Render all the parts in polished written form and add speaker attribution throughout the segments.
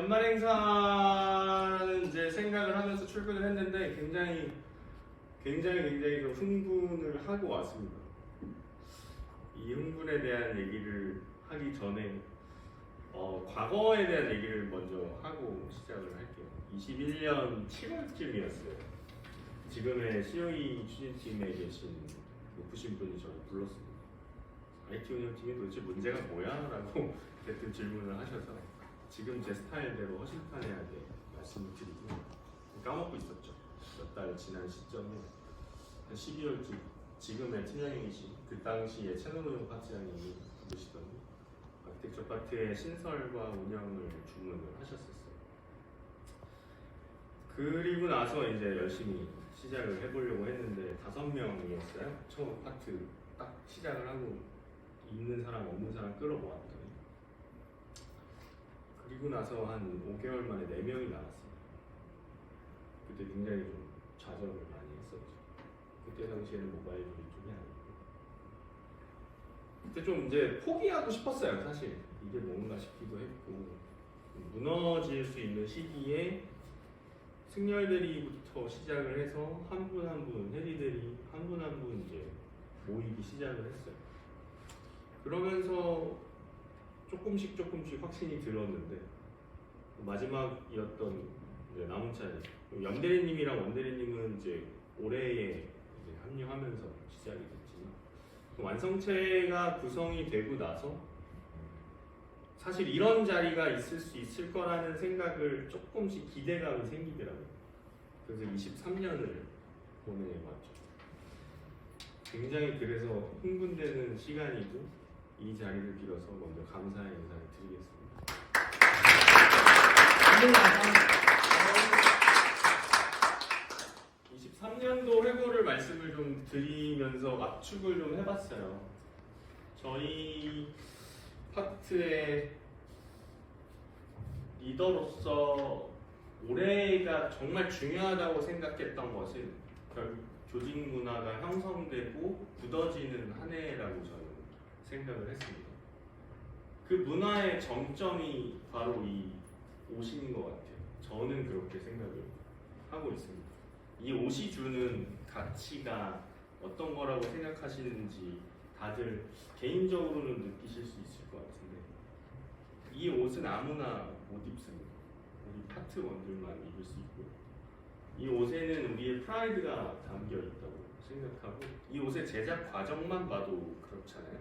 Speaker 1: 연말 행사는 이제 생각을 하면서 출근을 했는데 굉장히 좀 흥분을 하고 왔습니다. 이 흥분에 대한 얘기를 하기 전에 과거에 대한 얘기를 먼저 하고 시작을 할게요. 21년 7월쯤이었어요. 지금의 COE 추진팀에 계신 높으신 분이 저를 불렀습니다. IT 운영팀이 도대체 문제가 뭐야? 라고 대뜸 질문을 하셔서 지금 제 스타일대로 허심탄회하게 말씀을 드리고 까먹고 있었죠. 몇 달 지난 시점에 한 12월쯤 지금의 팀장님이신 그 당시에 채널 운영 파트장님이 부르시더니 아키텍처 파트의 신설과 운영을 주문을 하셨었어요. 그리고 나서 이제 열심히 시작을 해보려고 했는데 5명이었어요. 처음 파트 딱 시작을 하고 있는 사람 없는 사람 끌어모았더니 그리고 나서 한 5개월 만에 4명이 나왔습니다. 그때 굉장히 좀 좌절을 많이 했었죠. 그때 당시에는 모바일이 좀 해야겠고 그때 좀 이제 포기하고 싶었어요. 사실 이게 뭔가 싶기도 했고 무너질 수 있는 시기에 승렬대리부터 시작을 해서 한 분 한 분 해리대리 한 분 한 분 이제 모이기 시작을 했어요. 그러면서 조금씩 확신이 들었는데 마지막이었던 이제 남은 차례 염대리님이랑 원대리님은 이제 올해에 이제 합류하면서 시작이 됐지만 완성체가 구성이 되고 나서 사실 이런 자리가 있을 수 있을 거라는 생각을 조금씩 기대감이 생기더라고요. 그래서 23년을 보내왔죠. 굉장히 그래서 흥분되는 시간이고 이 자리를 빌어서 먼저 감사의 인사를 드리겠습니다. 23년도 회고를 말씀을 좀 드리면서 압축을 좀 해봤어요. 저희 파트의 리더로서 올해가 정말 중요하다고 생각했던 것은 결국 조직 문화가 형성되고 굳어지는 한 해라고 저는 생각을 했습니다. 그 문화의 정점이 바로 이 옷인 것 같아요. 저는 그렇게 생각을 하고 있습니다. 이 옷이 주는 가치가 어떤 거라고 생각하시는지 다들 개인적으로는 느끼실 수 있을 것 같은데 이 옷은 아무나 못 입습니다. 우리 파트원들만 입을 수 있고 이 옷에는 우리의 프라이드가 담겨 있다고 생각하고 이 옷의 제작 과정만 봐도 그렇잖아요.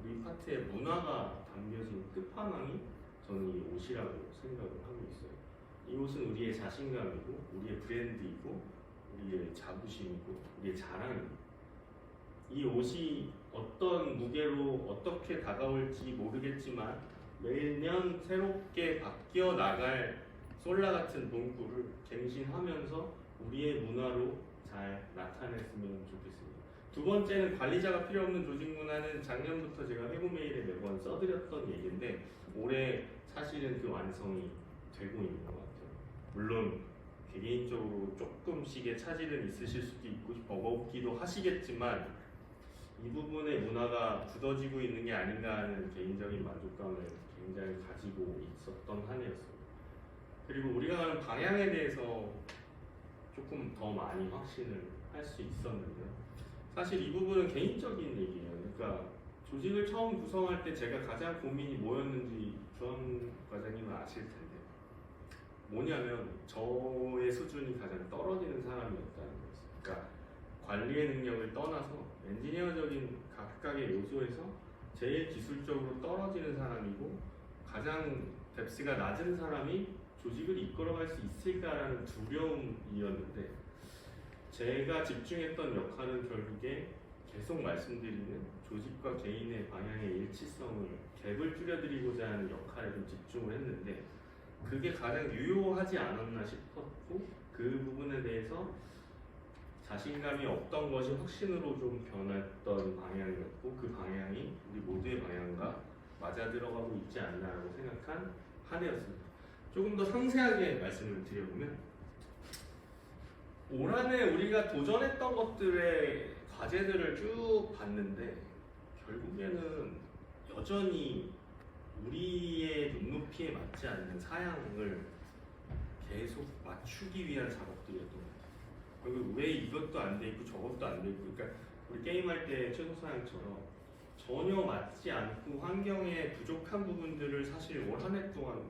Speaker 1: 우리 파트의 문화가 담겨진 끝판왕이 저는 이 옷이라고 생각을 하고 있어요. 이 옷은 우리의 자신감이고 우리의 브랜드이고 우리의 자부심이고 우리의 자랑입니다. 이 옷이 어떤 무게로 어떻게 다가올지 모르겠지만 매년 새롭게 바뀌어 나갈 솔라 같은 문구를 갱신하면서 우리의 문화로 잘 나타냈으면 좋겠습니다. 두 번째는 관리자가 필요 없는 조직 문화는 작년부터 제가 회고 메일에 매번 써드렸던 얘기인데 올해 사실은 그 완성이 되고 있는 것 같아요. 물론 개개인적으로 조금씩의 차질은 있으실 수도 있고 버겁기도 하시겠지만 이 부분의 문화가 굳어지고 있는 게 아닌가 하는 개인적인 만족감을 굉장히 가지고 있었던 한 해였습니다. 그리고 우리가 가는 방향에 대해서 조금 더 많이 확신을 할 수 있었는데요. 사실 이 부분은 개인적인 얘기예요. 그러니까 조직을 처음 구성할 때 제가 가장 고민이 뭐였는지 주원 과장님은 아실 텐데 뭐냐면 저의 수준이 가장 떨어지는 사람이었다는 거였어요. 그러니까 관리의 능력을 떠나서 엔지니어적인 각각의 요소에서 제일 기술적으로 떨어지는 사람이고 가장 뎁스가 낮은 사람이 조직을 이끌어갈 수 있을까라는 두려움이었는데 제가 집중했던 역할은 결국에 계속 말씀드리는 조직과 개인의 방향의 일치성을 갭을 줄여드리고자 하는 역할에 좀 집중을 했는데 그게 가장 유효하지 않았나 싶었고 그 부분에 대해서 자신감이 없던 것이 확신으로 좀 변했던 방향이었고 그 방향이 우리 모두의 방향과 맞아 들어가고 있지 않나라고 생각한 한 해였습니다. 조금 더 상세하게 말씀을 드려보면 올 한 해 우리가 도전했던 것들의 과제들을 쭉 봤는데 결국에는 여전히 우리의 눈높이에 맞지 않는 사양을 계속 맞추기 위한 작업들이었던 것 같아요. 그리고 왜 이것도 안 돼 있고 저것도 안 돼 있고, 그러니까 우리 게임할 때 최소 사양처럼 전혀 맞지 않고 환경에 부족한 부분들을 사실 올 한 해 동안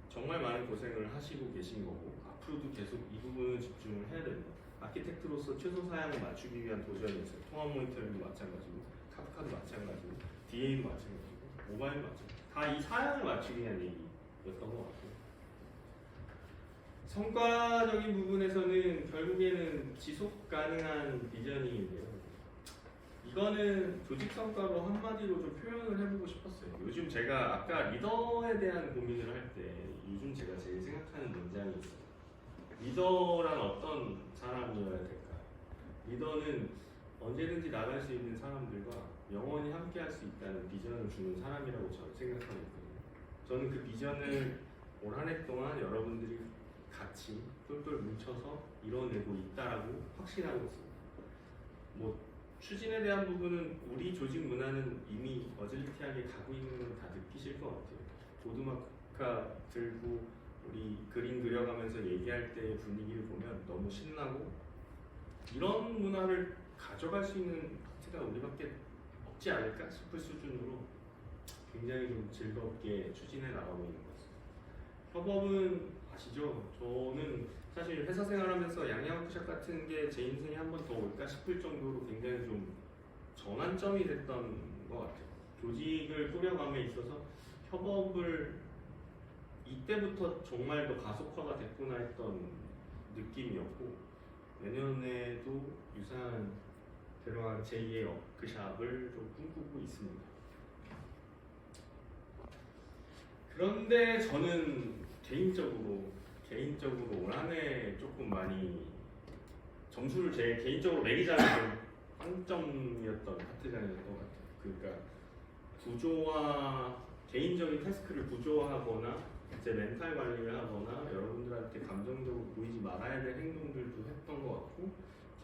Speaker 1: 정말 많은 고생을 하시고 계신 거고, 앞으로도 계속 이 부분은 집중을 해야 된다. 아키텍트로서 최소 사양을 맞추기 위한 도전이었어요. 통합 모니터링도 마찬가지고, 카프카도 마찬가지고, DA도 마찬가지고, 모바일도 마찬가지고, 다 이 사양을 맞추기 위한 얘기였던 것 같아요. 성과적인 부분에서는 결국에는 지속 가능한 비전인데요. 이거는 조직 성과로 한마디로 좀 표현을 해보고 싶었어요. 요즘 제가 아까 리더에 대한 고민을 할 때 요즘 제가 제일 생각하는 문장이 있어요. 리더란 어떤 사람이어야 될까? 리더는 언제든지 나갈 수 있는 사람들과 영원히 함께 할 수 있다는 비전을 주는 사람이라고 저는 생각하고 있거든요. 저는 그 비전을 올 한 해 동안 여러분들이 같이 똘똘 뭉쳐서 이뤄내고 있다라고 확신하고 있습니다. 뭐 추진에 대한 부분은 우리 조직 문화는 이미 어질리티하게 가고 있는 건 다 느끼실 것 같아요. 보드마카 들고 우리 그림 그려가면서 얘기할 때의 분위기를 보면 너무 신나고, 이런 문화를 가져갈 수 있는 파트가 우리밖에 없지 않을까 싶을 수준으로 굉장히 좀 즐겁게 추진해 나가고 있는 것 같습니다. 협업은 아시죠? 저는 사실 회사 생활하면서 양양워크숍 같은 게 제 인생에 한 번 더 올까 싶을 정도로 굉장히 좀 전환점이 됐던 것 같아요. 조직을 꾸려감에 있어서 협업을 이때부터 정말 더 가속화가 됐구나 했던 느낌이었고, 내년에도 유사한 대로한 제2의 워크샵을 좀 꿈꾸고 있습니다. 그런데 저는 개인적으로 올 한 해 조금 많이 점수를 제 개인적으로 매기자면 빵점이었던 파트장이었던 것 같아요. 그러니까 구조화, 개인적인 태스크를 구조화하거나 제 멘탈 관리를 하거나 여러분들한테 감정적으로 보이지 말아야 될 행동들도 했던 것 같고,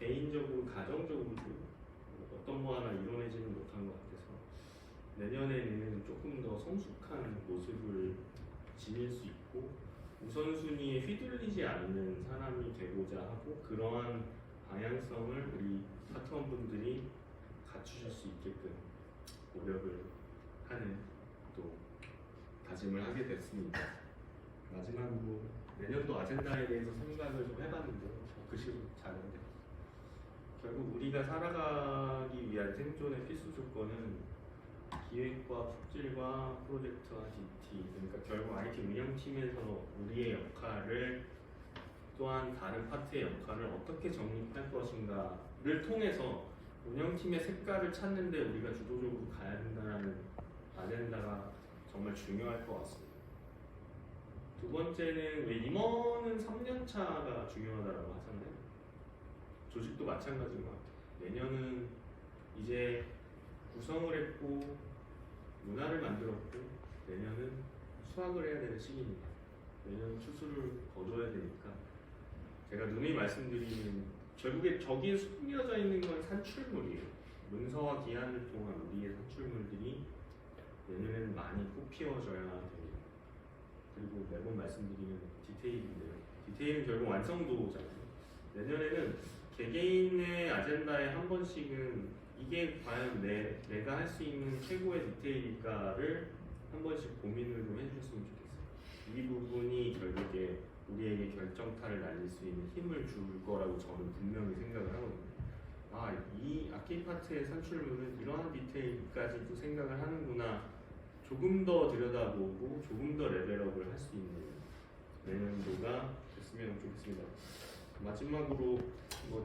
Speaker 1: 개인적으로 가정적으로도 어떤 거 하나 이뤄내지는 못한 것 같아서 내년에는 조금 더 성숙한 모습을 지닐 수 있고 우선순위에 휘둘리지 않는 사람이 되고자 하고, 그러한 방향성을 우리 파트원분들이 갖추실 수 있게끔 노력을 하는 또 다짐을 하게 됐습니다. 마지막으로 내년도 아젠다에 대해서 생각을 좀 해봤는데 글씨로 작은데, 결국 우리가 살아가기 위한 생존의 필수 조건은 기획과 품질과 프로젝트와 DT, 그러니까 결국 IT 운영팀에서 우리의 역할을 또한 다른 파트의 역할을 어떻게 정립할 것인가를 통해서 운영팀의 색깔을 찾는데 우리가 주도적으로 가야 된다는 아젠다가 정말 중요할 것 같습니다. 두 번째는 왜 임원은 3년차가 중요하다고 하잖아요. 조직도 마찬가지인 것 같아요. 내년은 이제 구성을 했고 문화를 만들었고 내년은 수학을 해야 되는 시기입니다. 내년 추수를 거둬야 되니까 제가 누누이 말씀드리는, 결국에 저기에 숨겨져 있는 건 산출물이에요. 문서와 기한을 통한 우리의 산출물들이 내년에는 많이 꽃피워져야 됩니다. 그리고 매번 말씀드리는 디테일인데요. 디테일은 결국 완성도잖아요. 내년에는 개개인의 아젠다에 한 번씩은 이게 과연 내가 할 수 있는 최고의 디테일일까를 한 번씩 고민을 좀 해주셨으면 좋겠어요. 이 부분이 결국에 우리에게 결정타를 날릴 수 있는 힘을 줄 거라고 저는 분명히 생각을 하거든요. 이 악기 파트의 산출물은 이러한 디테일까지도 생각을 하는구나. 조금 더 들여다보고 조금 더 레벨업을 할 수 있는 내년도가 됐으면 좋겠습니다. 마지막으로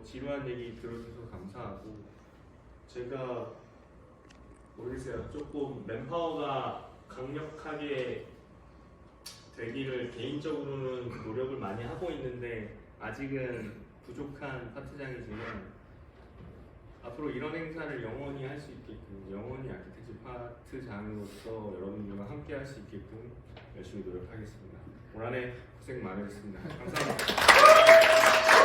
Speaker 1: 지루한 얘기 들어주셔서 감사하고, 제가 모르겠어요. 조금 맨파워가 강력하게 되기를 개인적으로는 노력을 많이 하고 있는데 아직은 부족한 파트장이지만, 앞으로 이런 행사를 영원히 할 수 있게끔, 영원히 아키텍처 파트장으로서 여러분들과 함께 할 수 있게끔 열심히 노력하겠습니다. 올 한 해 고생 많으셨습니다. 감사합니다.